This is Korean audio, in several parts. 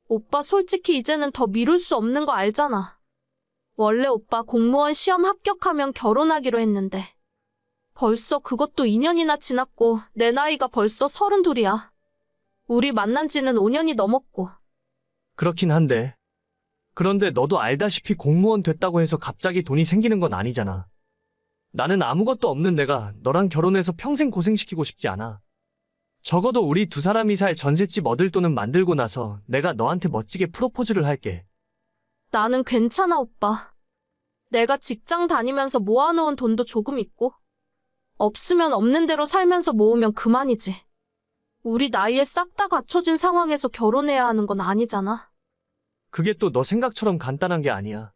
오빠 솔직히 이제는 더 미룰 수 없는 거 알잖아. 원래 오빠 공무원 시험 합격하면 결혼하기로 했는데. 벌써 그것도 2년이나 지났고 내 나이가 벌써 32이야. 우리 만난 지는 5년이 넘었고. 그렇긴 한데. 그런데 너도 알다시피 공무원 됐다고 해서 갑자기 돈이 생기는 건 아니잖아. 나는 아무것도 없는 내가 너랑 결혼해서 평생 고생시키고 싶지 않아. 적어도 우리 두 사람이 살 전셋집 얻을 돈은 만들고 나서 내가 너한테 멋지게 프로포즈를 할게. 나는 괜찮아, 오빠. 내가 직장 다니면서 모아놓은 돈도 조금 있고, 없으면 없는 대로 살면서 모으면 그만이지. 우리 나이에 싹 다 갖춰진 상황에서 결혼해야 하는 건 아니잖아. 그게 또 너 생각처럼 간단한 게 아니야.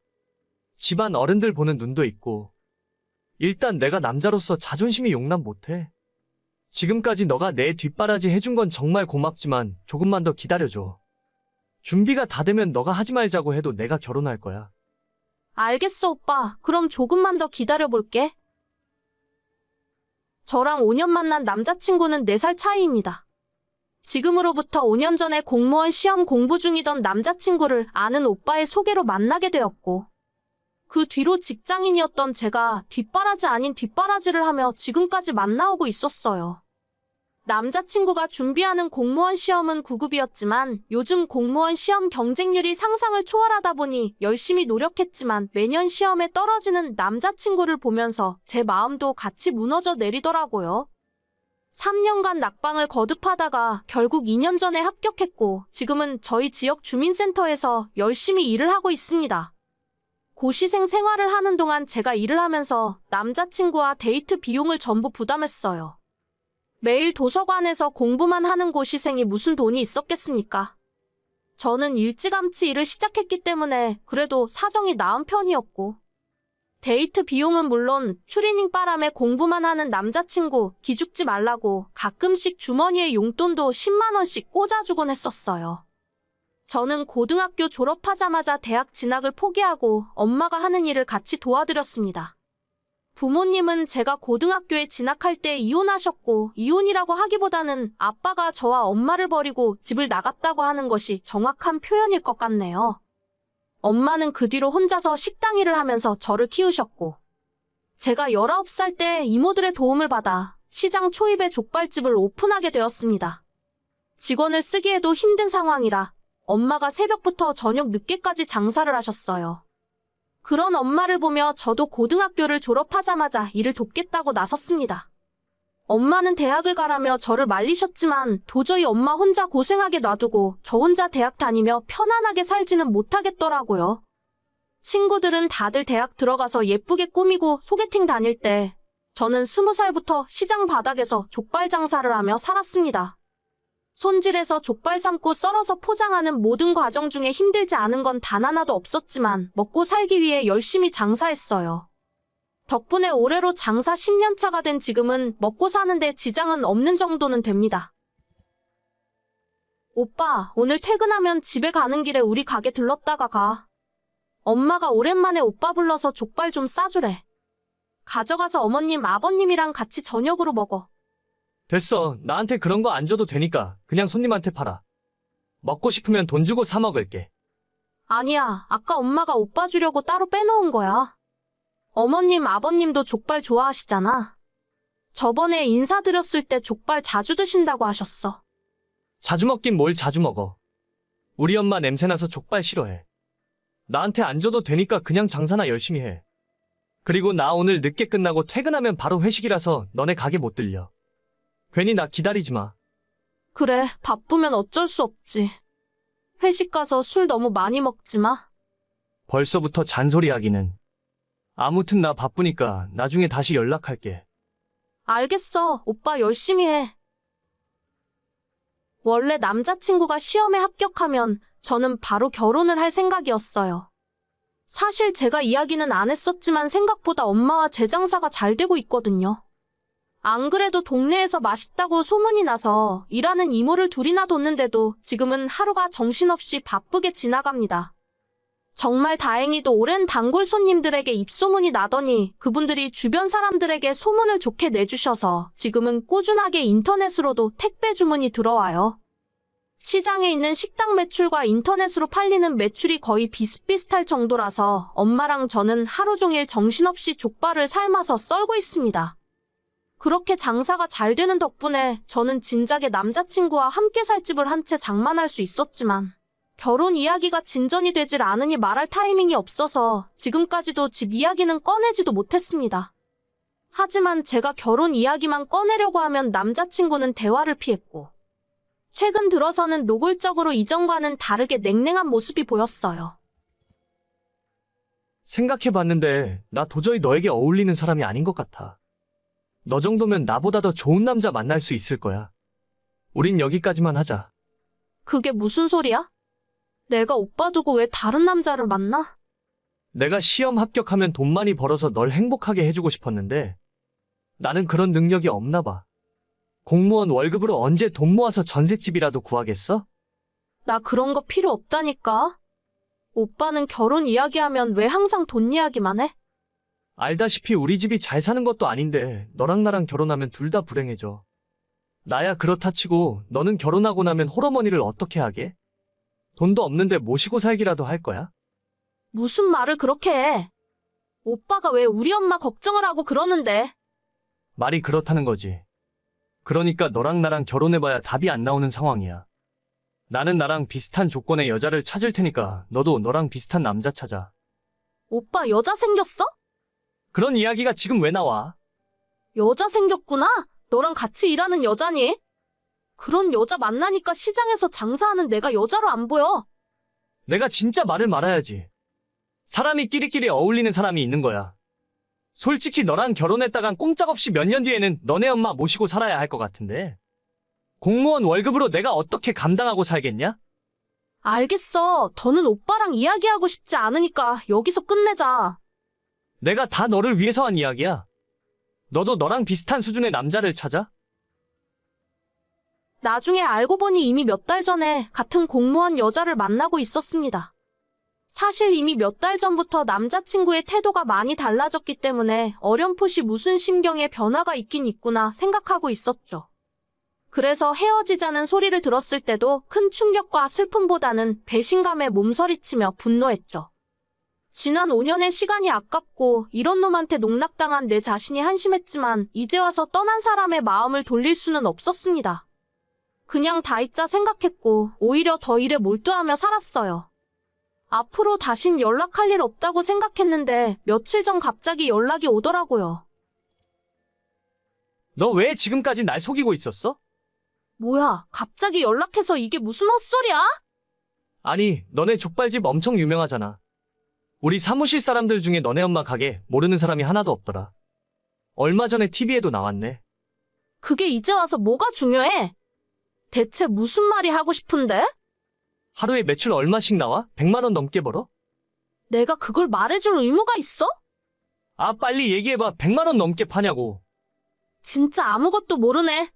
집안 어른들 보는 눈도 있고. 일단 내가 남자로서 자존심이 용납 못해. 지금까지 너가 내 뒷바라지 해준 건 정말 고맙지만 조금만 더 기다려줘. 준비가 다 되면 너가 하지 말자고 해도 내가 결혼할 거야. 알겠어, 오빠. 그럼 조금만 더 기다려볼게. 저랑 5년 만난 남자친구는 4살 차이입니다. 지금으로부터 5년 전에 공무원 시험 공부 중이던 남자친구를 아는 오빠의 소개로 만나게 되었고, 그 뒤로 직장인이었던 제가 뒷바라지 아닌 뒷바라지를 하며 지금까지 만나오고 있었어요. 남자친구가 준비하는 공무원 시험은 9급이었지만 요즘 공무원 시험 경쟁률이 상상을 초월하다 보니 열심히 노력했지만 매년 시험에 떨어지는 남자친구를 보면서 제 마음도 같이 무너져 내리더라고요. 3년간 낙방을 거듭하다가 결국 2년 전에 합격했고 지금은 저희 지역 주민센터에서 열심히 일을 하고 있습니다. 고시생 생활을 하는 동안 제가 일을 하면서 남자친구와 데이트 비용을 전부 부담했어요. 매일 도서관에서 공부만 하는 고시생이 무슨 돈이 있었겠습니까? 저는 일찌감치 일을 시작했기 때문에 그래도 사정이 나은 편이었고, 데이트 비용은 물론 추리닝 바람에 공부만 하는 남자친구 기죽지 말라고 가끔씩 주머니에 용돈도 10만 원씩 꽂아주곤 했었어요. 저는 고등학교 졸업하자마자 대학 진학을 포기하고 엄마가 하는 일을 같이 도와드렸습니다. 부모님은 제가 고등학교에 진학할 때 이혼하셨고, 이혼이라고 하기보다는 아빠가 저와 엄마를 버리고 집을 나갔다고 하는 것이 정확한 표현일 것 같네요. 엄마는 그 뒤로 혼자서 식당 일을 하면서 저를 키우셨고, 제가 19살 때 이모들의 도움을 받아 시장 초입에 족발집을 오픈하게 되었습니다. 직원을 쓰기에도 힘든 상황이라 엄마가 새벽부터 저녁 늦게까지 장사를 하셨어요. 그런 엄마를 보며 저도 고등학교를 졸업하자마자 일을 돕겠다고 나섰습니다. 엄마는 대학을 가라며 저를 말리셨지만 도저히 엄마 혼자 고생하게 놔두고 저 혼자 대학 다니며 편안하게 살지는 못하겠더라고요. 친구들은 다들 대학 들어가서 예쁘게 꾸미고 소개팅 다닐 때 저는 20살부터 시장 바닥에서 족발 장사를 하며 살았습니다. 손질해서 족발 삶고 썰어서 포장하는 모든 과정 중에 힘들지 않은 건 단 하나도 없었지만 먹고 살기 위해 열심히 장사했어요. 덕분에 올해로 장사 10년 차가 된 지금은 먹고 사는데 지장은 없는 정도는 됩니다. 오빠, 오늘 퇴근하면 집에 가는 길에 우리 가게 들렀다가 가. 엄마가 오랜만에 오빠 불러서 족발 좀 싸주래. 가져가서 어머님, 아버님이랑 같이 저녁으로 먹어. 됐어. 나한테 그런 거 안 줘도 되니까 그냥 손님한테 팔아. 먹고 싶으면 돈 주고 사 먹을게. 아니야, 아까 엄마가 오빠 주려고 따로 빼놓은 거야. 어머님, 아버님도 족발 좋아하시잖아. 저번에 인사드렸을 때 족발 자주 드신다고 하셨어. 자주 먹긴 뭘 자주 먹어. 우리 엄마 냄새나서 족발 싫어해. 나한테 안 줘도 되니까 그냥 장사나 열심히 해. 그리고 나 오늘 늦게 끝나고 퇴근하면 바로 회식이라서 너네 가게 못 들려. 괜히 나 기다리지 마. 그래, 바쁘면 어쩔 수 없지. 회식 가서 술 너무 많이 먹지 마. 벌써부터 잔소리하기는. 아무튼 나 바쁘니까 나중에 다시 연락할게. 알겠어, 오빠 열심히 해. 원래 남자친구가 시험에 합격하면 저는 바로 결혼을 할 생각이었어요. 사실 제가 이야기는 안 했었지만 생각보다 엄마와 제 장사가 잘 되고 있거든요. 안 그래도 동네에서 맛있다고 소문이 나서 일하는 이모를 둘이나 뒀는데도 지금은 하루가 정신없이 바쁘게 지나갑니다. 정말 다행히도 오랜 단골 손님들에게 입소문이 나더니 그분들이 주변 사람들에게 소문을 좋게 내주셔서 지금은 꾸준하게 인터넷으로도 택배 주문이 들어와요. 시장에 있는 식당 매출과 인터넷으로 팔리는 매출이 거의 비슷비슷할 정도라서 엄마랑 저는 하루 종일 정신없이 족발을 삶아서 썰고 있습니다. 그렇게 장사가 잘 되는 덕분에 저는 진작에 남자친구와 함께 살 집을 한 채 장만할 수 있었지만 결혼 이야기가 진전이 되질 않으니 말할 타이밍이 없어서 지금까지도 집 이야기는 꺼내지도 못했습니다. 하지만 제가 결혼 이야기만 꺼내려고 하면 남자친구는 대화를 피했고 최근 들어서는 노골적으로 이전과는 다르게 냉랭한 모습이 보였어요. 생각해봤는데 나 도저히 너에게 어울리는 사람이 아닌 것 같아. 너 정도면 나보다 더 좋은 남자 만날 수 있을 거야. 우린 여기까지만 하자. 그게 무슨 소리야? 내가 오빠 두고 왜 다른 남자를 만나? 내가 시험 합격하면 돈 많이 벌어서 널 행복하게 해주고 싶었는데 나는 그런 능력이 없나 봐. 공무원 월급으로 언제 돈 모아서 전셋집이라도 구하겠어? 나 그런 거 필요 없다니까. 오빠는 결혼 이야기하면 왜 항상 돈 이야기만 해? 알다시피 우리 집이 잘 사는 것도 아닌데 너랑 나랑 결혼하면 둘 다 불행해져. 나야 그렇다 치고 너는 결혼하고 나면 홀어머니를 어떻게 하게? 돈도 없는데 모시고 살기라도 할 거야? 무슨 말을 그렇게 해? 오빠가 왜 우리 엄마 걱정을 하고 그러는데? 말이 그렇다는 거지. 그러니까 너랑 나랑 결혼해봐야 답이 안 나오는 상황이야. 나는 나랑 비슷한 조건의 여자를 찾을 테니까 너도 너랑 비슷한 남자 찾아. 오빠 여자 생겼어? 그런 이야기가 지금 왜 나와? 여자 생겼구나? 너랑 같이 일하는 여자니? 그런 여자 만나니까 시장에서 장사하는 내가 여자로 안 보여. 내가 진짜 말을 말아야지. 사람이 끼리끼리 어울리는 사람이 있는 거야. 솔직히 너랑 결혼했다간 꼼짝없이 몇 년 뒤에는 너네 엄마 모시고 살아야 할 것 같은데. 공무원 월급으로 내가 어떻게 감당하고 살겠냐? 알겠어. 더는 오빠랑 이야기하고 싶지 않으니까 여기서 끝내자. 내가 다 너를 위해서 한 이야기야. 너도 너랑 비슷한 수준의 남자를 찾아? 나중에 알고 보니 이미 몇 달 전에 같은 공무원 여자를 만나고 있었습니다. 사실 이미 몇 달 전부터 남자친구의 태도가 많이 달라졌기 때문에 어렴풋이 무슨 심경의 변화가 있긴 있구나 생각하고 있었죠. 그래서 헤어지자는 소리를 들었을 때도 큰 충격과 슬픔보다는 배신감에 몸서리치며 분노했죠. 지난 5년의 시간이 아깝고 이런 놈한테 농락당한 내 자신이 한심했지만 이제 와서 떠난 사람의 마음을 돌릴 수는 없었습니다. 그냥 다이자 생각했고 오히려 더 일에 몰두하며 살았어요. 앞으로 다신 연락할 일 없다고 생각했는데 며칠 전 갑자기 연락이 오더라고요. 너 왜 지금까지 날 속이고 있었어? 뭐야, 갑자기 연락해서 이게 무슨 헛소리야? 아니, 너네 족발집 엄청 유명하잖아. 우리 사무실 사람들 중에 너네 엄마 가게 모르는 사람이 하나도 없더라. 얼마 전에 TV에도 나왔네. 그게 이제 와서 뭐가 중요해? 대체 무슨 말이 하고 싶은데? 하루에 매출 얼마씩 나와? 100만 원 넘게 벌어? 내가 그걸 말해줄 의무가 있어? 아, 빨리 얘기해봐. 100만 원 넘게 파냐고. 진짜 아무것도 모르네.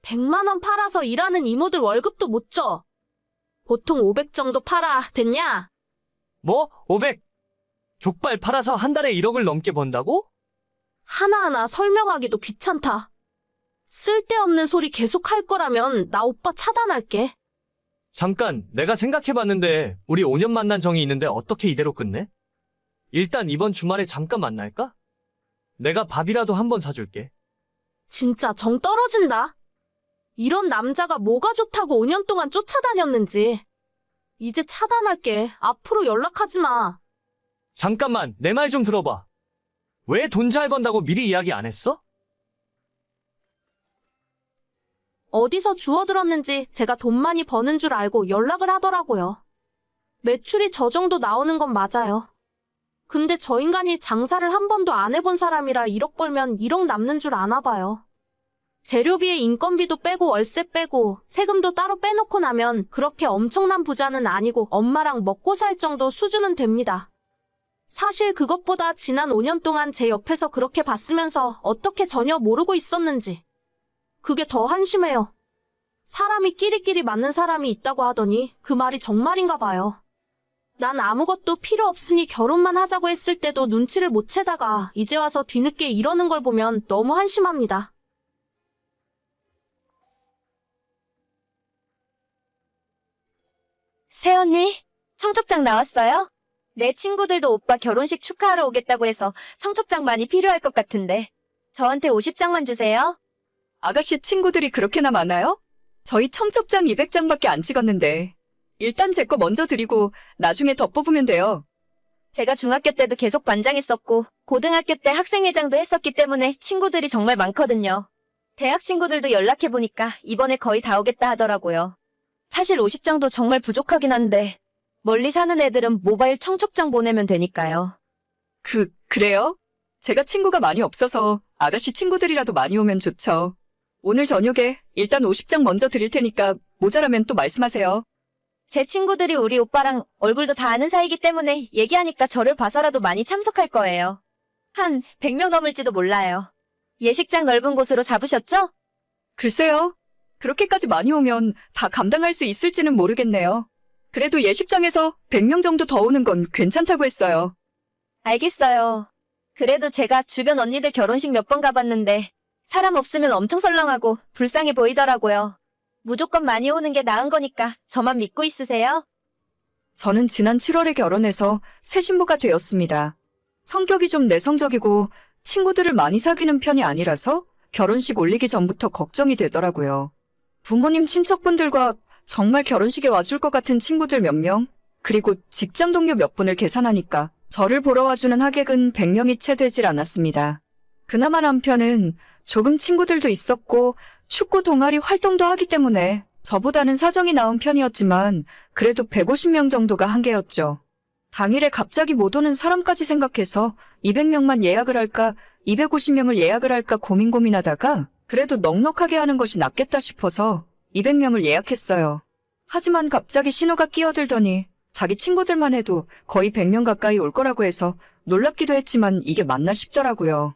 100만 원 팔아서 일하는 이모들 월급도 못 줘. 보통 500 정도 팔아. 됐냐? 뭐? 500? 족발 팔아서 한 달에 1억을 넘게 번다고? 하나하나 설명하기도 귀찮다. 쓸데없는 소리 계속 할 거라면 나 오빠 차단할게. 잠깐, 내가 생각해봤는데 우리 5년 만난 정이 있는데 어떻게 이대로 끝내? 일단 이번 주말에 잠깐 만날까? 내가 밥이라도 한번 사줄게. 진짜 정 떨어진다. 이런 남자가 뭐가 좋다고 5년 동안 쫓아다녔는지. 이제 차단할게. 앞으로 연락하지 마. 잠깐만, 내 말 좀 들어봐. 왜 돈 잘 번다고 미리 이야기 안 했어? 어디서 주워들었는지 제가 돈 많이 버는 줄 알고 연락을 하더라고요. 매출이 저 정도 나오는 건 맞아요. 근데 저 인간이 장사를 한 번도 안 해본 사람이라 1억 벌면 1억 남는 줄 아나 봐요. 재료비에 인건비도 빼고 월세 빼고 세금도 따로 빼놓고 나면 그렇게 엄청난 부자는 아니고 엄마랑 먹고 살 정도 수준은 됩니다. 사실 그것보다 지난 5년 동안 제 옆에서 그렇게 봤으면서 어떻게 전혀 모르고 있었는지. 그게 더 한심해요. 사람이 끼리끼리 맞는 사람이 있다고 하더니 그 말이 정말인가 봐요. 난 아무것도 필요 없으니 결혼만 하자고 했을 때도 눈치를 못 채다가 이제 와서 뒤늦게 이러는 걸 보면 너무 한심합니다. 새언니, 청첩장 나왔어요? 내 친구들도 오빠 결혼식 축하하러 오겠다고 해서 청첩장 많이 필요할 것 같은데. 저한테 50장만 주세요. 아가씨 친구들이 그렇게나 많아요? 저희 청첩장 200장밖에 안 찍었는데. 일단 제 거 먼저 드리고 나중에 더 뽑으면 돼요. 제가 중학교 때도 계속 반장했었고 고등학교 때 학생회장도 했었기 때문에 친구들이 정말 많거든요. 대학 친구들도 연락해보니까 이번에 거의 다 오겠다 하더라고요. 사실 50장도 정말 부족하긴 한데 멀리 사는 애들은 모바일 청첩장 보내면 되니까요. 그래요? 제가 친구가 많이 없어서 아가씨 친구들이라도 많이 오면 좋죠. 오늘 저녁에 일단 50장 먼저 드릴 테니까 모자라면 또 말씀하세요. 제 친구들이 우리 오빠랑 얼굴도 다 아는 사이기 때문에 얘기하니까 저를 봐서라도 많이 참석할 거예요. 한 100명 넘을지도 몰라요. 예식장 넓은 곳으로 잡으셨죠? 글쎄요. 그렇게까지 많이 오면 다 감당할 수 있을지는 모르겠네요. 그래도 예식장에서 100명 정도 더 오는 건 괜찮다고 했어요. 알겠어요. 그래도 제가 주변 언니들 결혼식 몇 번 가봤는데 사람 없으면 엄청 설렁하고 불쌍해 보이더라고요. 무조건 많이 오는 게 나은 거니까 저만 믿고 있으세요? 저는 지난 7월에 결혼해서 새 신부가 되었습니다. 성격이 좀 내성적이고 친구들을 많이 사귀는 편이 아니라서 결혼식 올리기 전부터 걱정이 되더라고요. 부모님 친척분들과 정말 결혼식에 와줄 것 같은 친구들 몇 명, 그리고 직장 동료 몇 분을 계산하니까 저를 보러 와주는 하객은 100명이 채 되질 않았습니다. 그나마 남편은 조금 친구들도 있었고 축구 동아리 활동도 하기 때문에 저보다는 사정이 나은 편이었지만 그래도 150명 정도가 한계였죠. 당일에 갑자기 못 오는 사람까지 생각해서 200명만 예약을 할까 250명을 예약을 할까 고민하다가 그래도 넉넉하게 하는 것이 낫겠다 싶어서 200명을 예약했어요. 하지만 갑자기 신호가 끼어들더니 자기 친구들만 해도 거의 100명 가까이 올 거라고 해서 놀랍기도 했지만 이게 맞나 싶더라고요.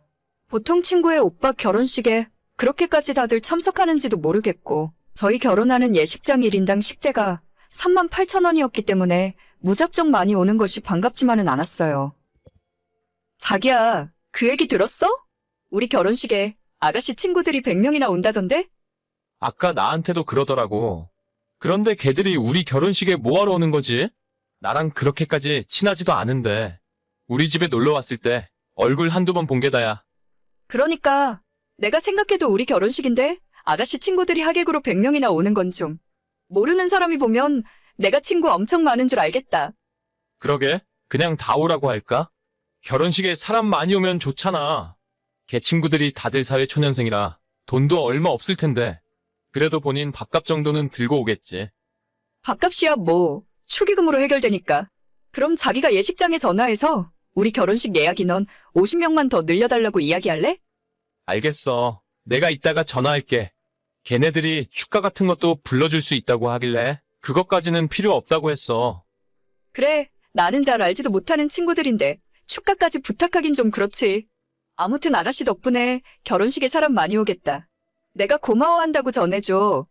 보통 친구의 오빠 결혼식에 그렇게까지 다들 참석하는지도 모르겠고 저희 결혼하는 예식장 1인당 식대가 38,000원이었기 때문에 무작정 많이 오는 것이 반갑지만은 않았어요. 자기야, 그 얘기 들었어? 우리 결혼식에 아가씨 친구들이 100명이나 온다던데? 아까 나한테도 그러더라고. 그런데 걔들이 우리 결혼식에 뭐하러 오는 거지? 나랑 그렇게까지 친하지도 않은데. 우리 집에 놀러 왔을 때 얼굴 한두 번 본 게 다야. 그러니까 내가 생각해도 우리 결혼식인데 아가씨 친구들이 하객으로 100명이나 오는 건 좀 모르는 사람이 보면 내가 친구 엄청 많은 줄 알겠다. 그러게, 그냥 다 오라고 할까? 결혼식에 사람 많이 오면 좋잖아. 걔 친구들이 다들 사회초년생이라 돈도 얼마 없을 텐데. 그래도 본인 밥값 정도는 들고 오겠지. 밥값이야 뭐 축의금으로 해결되니까. 그럼 자기가 예식장에 전화해서 우리 결혼식 예약 인원 50명만 더 늘려달라고 이야기할래? 알겠어. 내가 이따가 전화할게. 걔네들이 축가 같은 것도 불러줄 수 있다고 하길래 그것까지는 필요 없다고 했어. 그래, 나는 잘 알지도 못하는 친구들인데 축가까지 부탁하긴 좀 그렇지. 아무튼 아가씨 덕분에 결혼식에 사람 많이 오겠다. 내가 고마워한다고 전해줘.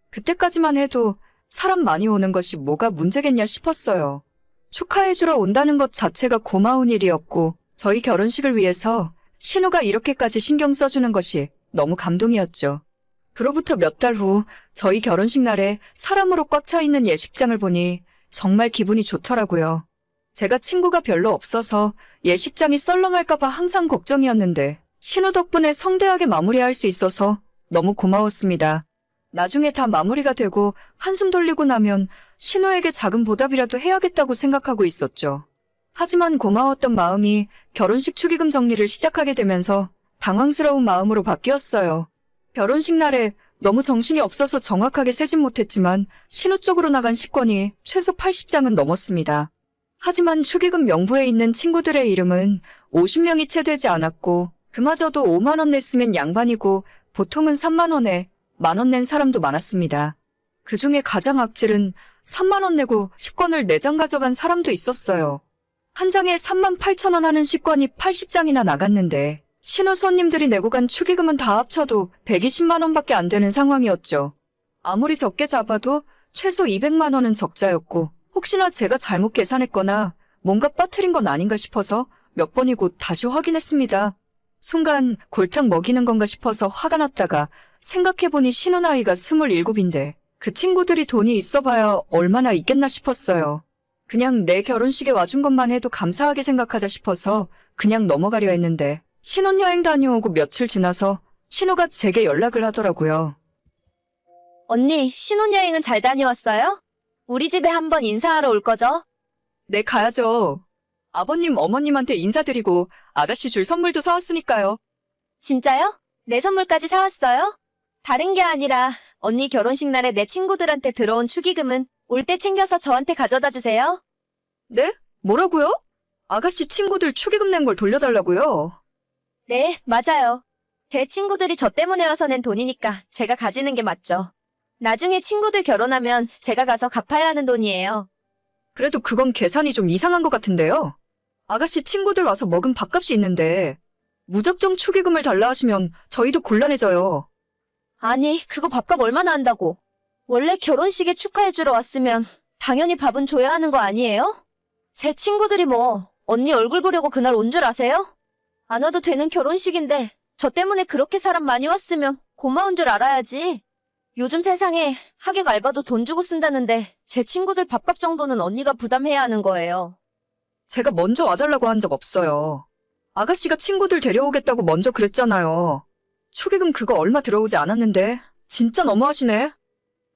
그때까지만 해도 사람 많이 오는 것이 뭐가 문제겠냐 싶었어요. 축하해주러 온다는 것 자체가 고마운 일이었고 저희 결혼식을 위해서 신우가 이렇게까지 신경 써주는 것이 너무 감동이었죠. 그로부터 몇 달 후 저희 결혼식 날에 사람으로 꽉 차 있는 예식장을 보니 정말 기분이 좋더라고요. 제가 친구가 별로 없어서 예식장이 썰렁할까봐 항상 걱정이었는데 신우 덕분에 성대하게 마무리할 수 있어서 너무 고마웠습니다. 나중에 다 마무리가 되고 한숨 돌리고 나면 신우에게 작은 보답이라도 해야겠다고 생각하고 있었죠. 하지만 고마웠던 마음이 결혼식 축의금 정리를 시작하게 되면서 당황스러운 마음으로 바뀌었어요. 결혼식 날에 너무 정신이 없어서 정확하게 세진 못했지만 신우 쪽으로 나간 식권이 최소 80장은 넘었습니다. 하지만 축의금 명부에 있는 친구들의 이름은 50명이 채 되지 않았고 그마저도 5만 원 냈으면 양반이고 보통은 3만 원에 10,000원 낸 사람도 많았습니다. 그중에 가장 악질은 3만 원 내고 식권을 4장 가져간 사람도 있었어요. 한 장에 38,000원 하는 식권이 80장이나 나갔는데 신우 손님들이 내고 간 축의금은 다 합쳐도 120만 원밖에 안 되는 상황이었죠. 아무리 적게 잡아도 최소 200만 원은 적자였고 혹시나 제가 잘못 계산했거나 뭔가 빠뜨린 건 아닌가 싶어서 몇 번이고 다시 확인했습니다. 순간 골탕 먹이는 건가 싶어서 화가 났다가 생각해보니 신우 나이가 27인데 그 친구들이 돈이 있어봐야 얼마나 있겠나 싶었어요. 그냥 내 결혼식에 와준 것만 해도 감사하게 생각하자 싶어서 그냥 넘어가려 했는데 신혼여행 다녀오고 며칠 지나서 신우가 제게 연락을 하더라고요. 언니, 신혼여행은 잘 다녀왔어요? 우리 집에 한번 인사하러 올 거죠? 네, 가야죠. 아버님, 어머님한테 인사드리고 아가씨 줄 선물도 사왔으니까요. 진짜요? 내 선물까지 사왔어요? 다른 게 아니라 언니 결혼식 날에 내 친구들한테 들어온 축의금은 올 때 챙겨서 저한테 가져다 주세요. 네? 뭐라고요? 아가씨 친구들 축의금 낸 걸 돌려달라고요? 네, 맞아요. 제 친구들이 저 때문에 와서 낸 돈이니까 제가 가지는 게 맞죠. 나중에 친구들 결혼하면 제가 가서 갚아야 하는 돈이에요. 그래도 그건 계산이 좀 이상한 것 같은데요. 아가씨 친구들 와서 먹은 밥값이 있는데 무작정 축의금을 달라 하시면 저희도 곤란해져요. 아니, 그거 밥값 얼마나 한다고. 원래 결혼식에 축하해주러 왔으면 당연히 밥은 줘야 하는 거 아니에요? 제 친구들이 뭐 언니 얼굴 보려고 그날 온 줄 아세요? 안 와도 되는 결혼식인데 저 때문에 그렇게 사람 많이 왔으면 고마운 줄 알아야지. 요즘 세상에 하객 알바도 돈 주고 쓴다는데 제 친구들 밥값 정도는 언니가 부담해야 하는 거예요. 제가 먼저 와달라고 한 적 없어요. 아가씨가 친구들 데려오겠다고 먼저 그랬잖아요. 축의금 그거 얼마 들어오지 않았는데 진짜 너무하시네.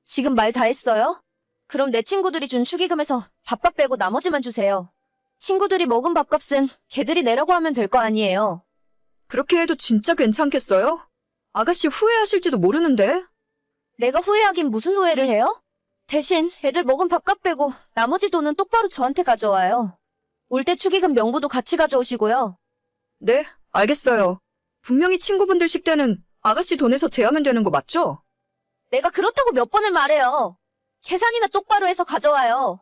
지금 말 다 했어요? 그럼 내 친구들이 준 축의금에서 밥값 빼고 나머지만 주세요. 친구들이 먹은 밥값은 걔들이 내라고 하면 될 거 아니에요. 그렇게 해도 진짜 괜찮겠어요? 아가씨 후회하실지도 모르는데. 내가 후회하긴 무슨 후회를 해요? 대신 애들 먹은 밥값 빼고 나머지 돈은 똑바로 저한테 가져와요. 올 때 축의금 명부도 같이 가져오시고요. 네, 알겠어요. 분명히 친구분들 식대는 아가씨 돈에서 제하면 되는 거 맞죠? 내가 그렇다고 몇 번을 말해요. 계산이나 똑바로 해서 가져와요.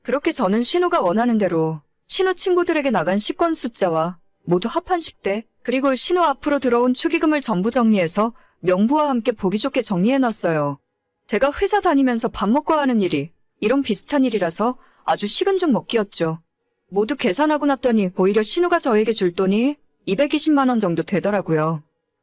그렇게 저는 신우가 원하는 대로 신우 친구들에게 나간 식권 숫자와 모두 합한 식대, 그리고 신우 앞으로 들어온 축의금을 전부 정리해서 명부와 함께 보기 좋게 정리해놨어요. 제가 회사 다니면서 밥 먹고 하는 일이 이런 비슷한 일이라서 아주 식은 죽 먹기였죠. 모두 계산하고 났더니 오히려 신우가 저에게 줄 돈이 220만 원 정도 되더라고요.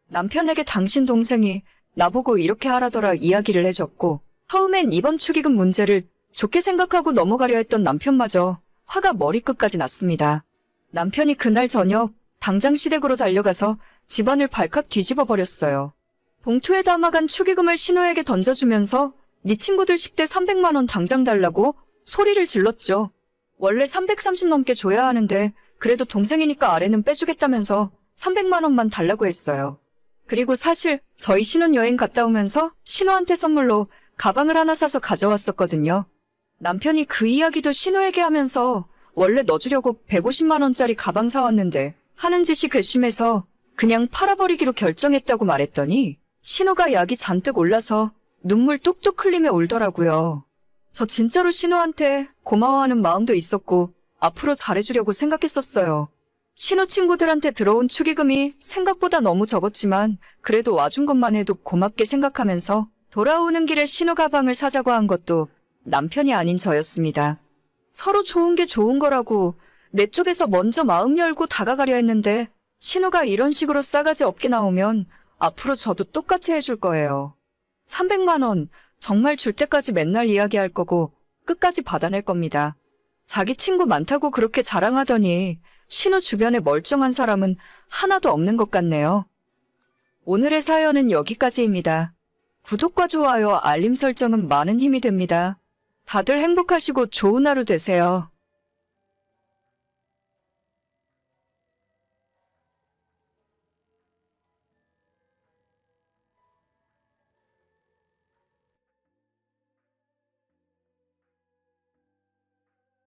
남편에게 당신 동생이 나보고 이렇게 하라더라 이야기를 해줬고, 처음엔 이번 축의금 문제를 좋게 생각하고 넘어가려 했던 남편마저 화가 머리끝까지 났습니다. 남편이 그날 저녁 당장 시댁으로 달려가서 집안을 발칵 뒤집어 버렸어요. 봉투에 담아간 축의금을 신우에게 던져주면서 네 친구들 식대 300만 원 당장 달라고 소리를 질렀죠. 원래 330 넘게 줘야 하는데 그래도 동생이니까 아래는 빼주겠다면서 300만 원만 달라고 했어요. 그리고 사실 저희 신혼여행 갔다 오면서 신우한테 선물로 가방을 하나 사서 가져왔었거든요. 남편이 그 이야기도 신우에게 하면서 원래 넣어주려고 150만 원짜리 가방 사왔는데 하는 짓이 괘씸해서 그냥 팔아버리기로 결정했다고 말했더니 신우가 약이 잔뜩 올라서 눈물 뚝뚝 흘리며 울더라고요. 저 진짜로 신우한테 고마워하는 마음도 있었고 앞으로 잘해주려고 생각했었어요. 신우 친구들한테 들어온 축의금이 생각보다 너무 적었지만 그래도 와준 것만 해도 고맙게 생각하면서 돌아오는 길에 신우 가방을 사자고 한 것도 남편이 아닌 저였습니다. 서로 좋은 게 좋은 거라고 내 쪽에서 먼저 마음 열고 다가가려 했는데 신우가 이런 식으로 싸가지 없게 나오면 앞으로 저도 똑같이 해줄 거예요. 300만 원 정말 줄 때까지 맨날 이야기할 거고 끝까지 받아낼 겁니다. 자기 친구 많다고 그렇게 자랑하더니 신우 주변에 멀쩡한 사람은 하나도 없는 것 같네요. 오늘의 사연은 여기까지입니다. 구독과 좋아요, 알림 설정은 많은 힘이 됩니다. 다들 행복하시고 좋은 하루 되세요.